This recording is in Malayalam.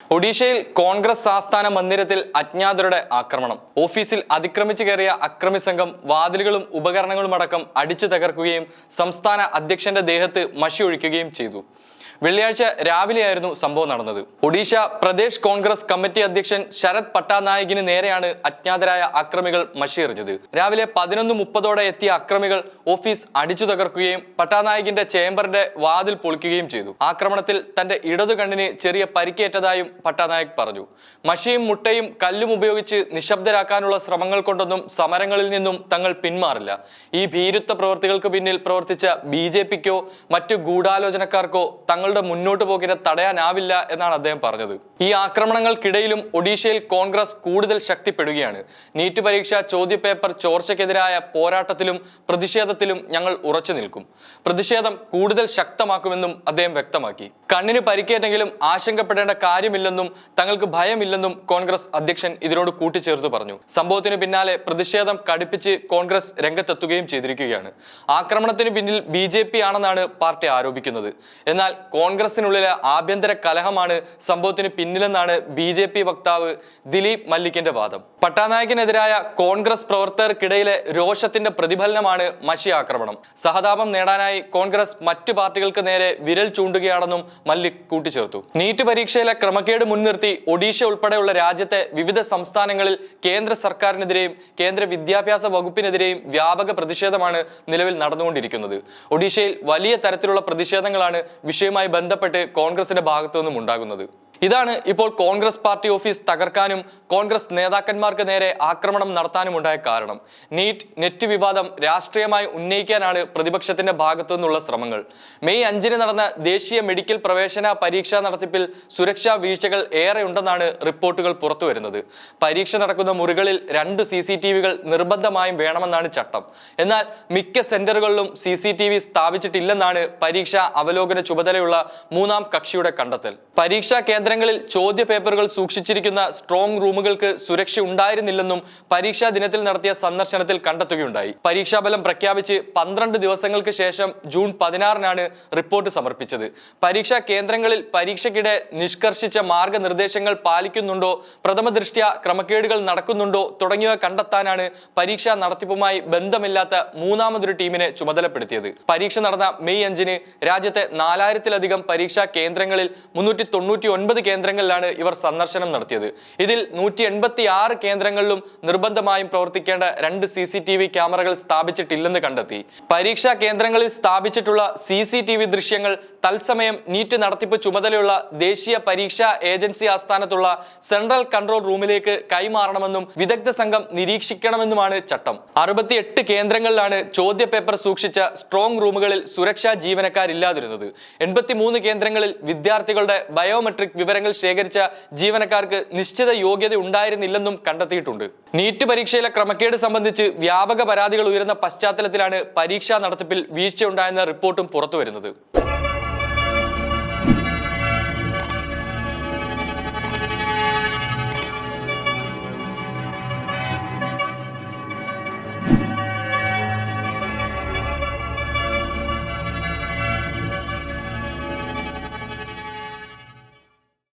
ഒഡീഷയിൽ കോൺഗ്രസ് ആസ്ഥാന മന്ദിരത്തിൽ അജ്ഞാതരുടെ ആക്രമണം. ഓഫീസിൽ അതിക്രമിച്ചു കയറിയ അക്രമി സംഘം വാതിലുകളും ഉപകരണങ്ങളും അടക്കം അടിച്ചു തകർക്കുകയും സംസ്ഥാന അധ്യക്ഷന്റെ ദേഹത്ത് മഷി ഒഴിക്കുകയും ചെയ്തു. വെള്ളിയാഴ്ച രാവിലെയായിരുന്നു സംഭവം നടന്നത്. ഒഡീഷ പ്രദേശ് കോൺഗ്രസ് കമ്മിറ്റി അധ്യക്ഷൻ ശരത് പട്ടാനായികിന് നേരെയാണ് അജ്ഞാതരായ അക്രമികൾ മഷിയെറിഞ്ഞത്. രാവിലെ 11:30 എത്തിയ അക്രമികൾ ഓഫീസ് അടിച്ചു തകർക്കുകയും പട്ടാനായികിന്റെ ചേംബറിന്റെ വാതിൽ പൊളിക്കുകയും ചെയ്തു. ആക്രമണത്തിൽ തന്റെ ഇടതു കണ്ണിന് ചെറിയ പരിക്കേറ്റതായും പട്ടാനായിക് പറഞ്ഞു. മഷിയും മുട്ടയും കല്ലും ഉപയോഗിച്ച് നിശബ്ദരാക്കാനുള്ള ശ്രമങ്ങൾ കൊണ്ടൊന്നും സമരങ്ങളിൽ നിന്നും തങ്ങൾ പിന്മാറില്ല. ഈ ഭീരുത്വ പ്രവർത്തികൾക്ക് പിന്നിൽ പ്രവർത്തിച്ച BJPക്കോ മറ്റു ഗൂഢാലോചനക്കാർക്കോ തങ്ങളുടെ മുന്നോട്ട് പോക്കിനെ തടയാനാവില്ല എന്നാണ് അദ്ദേഹം പറഞ്ഞത്. ഈ ആക്രമണങ്ങൾക്കിടയിലും ഒഡീഷയിൽ കോൺഗ്രസ് കൂടുതൽ ശക്തിപ്പെടുകയാണ്. നീറ്റ് പരീക്ഷ ചോദ്യപേപ്പർ ചോർച്ചയ്ക്കെതിരായ പോരാട്ടത്തിലും പ്രതിഷേധത്തിലും ഞങ്ങൾ ഉറച്ചു നിൽക്കും. പ്രതിഷേധം കൂടുതൽ ശക്തമാക്കുമെന്നും അദ്ദേഹം വ്യക്തമാക്കി. കണ്ണിന് പരിക്കേറ്റെങ്കിലും ആശങ്കപ്പെടേണ്ട കാര്യമില്ലെന്നും തങ്ങൾക്ക് ഭയമില്ലെന്നും കോൺഗ്രസ് അധ്യക്ഷൻ ഇതിനോട് കൂട്ടിച്ചേർത്ത് പറഞ്ഞു. സംഭവത്തിന് പിന്നാലെ പ്രതിഷേധം കടുപ്പിച്ച് കോൺഗ്രസ് രംഗത്തെത്തുകയും ചെയ്തിരിക്കുകയാണ്. ആക്രമണത്തിന് പിന്നിൽ BJP ആണെന്നാണ് പാർട്ടി ആരോപിക്കുന്നത്. എന്നാൽ കോൺഗ്രസിനുള്ളിലെ ആഭ്യന്തര കലഹമാണ് സംഭവത്തിന് പിന്നിലെന്നാണ് BJP വക്താവ് ദിലീപ് മല്ലിക്കിന്റെ വാദം. പട്ടാനായിക്കിനെതിരായ കോൺഗ്രസ് പ്രവർത്തകർക്കിടയിലെ രോഷത്തിന്റെ പ്രതിഫലനമാണ് മഷി ആക്രമണം. സഹതാപം നേടാനായി കോൺഗ്രസ് മറ്റു പാർട്ടികൾക്ക് നേരെ വിരൽ ചൂണ്ടുകയാണെന്നും മല്ലിക് കൂട്ടിച്ചേർത്തു. നീറ്റ് പരീക്ഷയിലെ ക്രമക്കേട് മുൻനിർത്തി ഒഡീഷ ഉൾപ്പെടെയുള്ള രാജ്യത്തെ വിവിധ സംസ്ഥാനങ്ങളിൽ കേന്ദ്ര സർക്കാരിനെതിരെയും കേന്ദ്ര വിദ്യാഭ്യാസ വകുപ്പിനെതിരെയും വ്യാപക പ്രതിഷേധമാണ് നിലവിൽ നടന്നുകൊണ്ടിരിക്കുന്നത്. ഒഡീഷയിൽ വലിയ തരത്തിലുള്ള പ്രതിഷേധങ്ങളാണ് വിഷയവുമായി ബന്ധപ്പെട്ട് കോൺഗ്രസിന്റെ ഭാഗത്തു നിന്നും ഉണ്ടാകുന്നത്. ഇതാണ് ഇപ്പോൾ കോൺഗ്രസ് പാർട്ടി ഓഫീസ് തകർക്കാനും കോൺഗ്രസ് നേതാക്കന്മാർക്ക് നേരെ ആക്രമണം നടത്താനും ഉണ്ടായ കാരണം. നെറ്റ് വിവാദം രാഷ്ട്രീയമായി ഉന്നയിക്കാനാണ് പ്രതിപക്ഷത്തിന്റെ ഭാഗത്തു നിന്നുള്ള ശ്രമങ്ങൾ. മെയ് 5-ന് നടന്ന ദേശീയ മെഡിക്കൽ പ്രവേശന പരീക്ഷാ നടത്തിപ്പിൽ സുരക്ഷാ വീഴ്ചകൾ ഏറെ ഉണ്ടെന്നാണ് റിപ്പോർട്ടുകൾ പുറത്തുവരുന്നത്. പരീക്ഷ നടക്കുന്ന മുറികളിൽ 2 CCTVകൾ നിർബന്ധമായും വേണമെന്നാണ് ചട്ടം. എന്നാൽ മിക്ക സെന്ററുകളിലും CCTV സ്ഥാപിച്ചിട്ടില്ലെന്നാണ് പരീക്ഷാ അവലോകന ചുമതലയുള്ള 3-ാം കക്ഷിയുടെ കണ്ടെത്തൽ. പരീക്ഷാ കേന്ദ്രങ്ങളിൽ ചോദ്യ പേപ്പറുകൾ സൂക്ഷിച്ചിരിക്കുന്ന സ്ട്രോങ് റൂമുകൾക്ക് സുരക്ഷ ഉണ്ടായിരുന്നില്ലെന്നും പരീക്ഷാ ദിനത്തിൽ നടത്തിയ സന്ദർശനത്തിൽ കണ്ടെത്തുകയുണ്ടായി. പരീക്ഷാഫലം പ്രഖ്യാപിച്ച് 12 ദിവസങ്ങൾക്ക് ശേഷം ജൂൺ 16-നാണ് റിപ്പോർട്ട് സമർപ്പിച്ചത്. പരീക്ഷാ കേന്ദ്രങ്ങളിൽ പരീക്ഷയ്ക്കിടെ നിഷ്കർഷിച്ച മാർഗനിർദ്ദേശങ്ങൾ പാലിക്കുന്നുണ്ടോ, പ്രഥമ ദൃഷ്ട്യാ ക്രമക്കേടുകൾ നടക്കുന്നുണ്ടോ തുടങ്ങിയവ കണ്ടെത്താനാണ് പരീക്ഷാ നടത്തിപ്പുമായി ബന്ധമില്ലാത്ത 3-മതൊരു ടീമിനെ ചുമതലപ്പെടുത്തിയത്. പരീക്ഷ നടന്ന മെയ് 5-ന് രാജ്യത്തെ 4000-ത്തിലധികം പരീക്ഷാ കേന്ദ്രങ്ങളിൽ 399 കേന്ദ്രങ്ങളിലാണ് ഇവർ സന്ദർശനം നടത്തിയത്. ഇതിൽ 186 കേന്ദ്രങ്ങളിലും നിർബന്ധമായും പ്രവർത്തിക്കേണ്ട 2 CCTV ക്യാമറകൾ സ്ഥാപിച്ചിട്ടില്ലെന്ന് കണ്ടെത്തി. പരീക്ഷാ കേന്ദ്രങ്ങളിൽ സ്ഥാപിച്ചിട്ടുള്ള CCTV ദൃശ്യങ്ങൾ തത്സമയം നീറ്റ് നടത്തിപ്പ് ചുമതലയുള്ള ദേശീയ പരീക്ഷാ ഏജൻസി ആസ്ഥാനത്തുള്ള സെൻട്രൽ കൺട്രോൾ റൂമിലേക്ക് കൈമാറണമെന്നും വിദഗ്ധ സംഘം നിരീക്ഷിക്കണമെന്നുമാണ് ചട്ടം. 68 കേന്ദ്രങ്ങളിലാണ് ചോദ്യ പേപ്പർ സൂക്ഷിച്ച സ്ട്രോങ് റൂമുകളിൽ സുരക്ഷാ ജീവനക്കാരില്ലാതിരുന്നത്. 83 കേന്ദ്രങ്ങളിൽ വിദ്യാർത്ഥികളുടെ ബയോമെട്രിക് വിവരങ്ങൾ ശേഖരിച്ച ജീവനക്കാർക്ക് നിശ്ചിത യോഗ്യത ഉണ്ടായിരുന്നില്ലെന്നും കണ്ടെത്തിയിട്ടുണ്ട്. നീറ്റ് പരീക്ഷയിലെ ക്രമക്കേട് സംബന്ധിച്ച് വ്യാപക പരാതികൾ ഉയർന്ന പശ്ചാത്തലത്തിലാണ് പരീക്ഷാ നടത്തിപ്പിൽ വീഴ്ചയുണ്ടായെന്ന റിപ്പോർട്ടും പുറത്തുവരുന്നത്.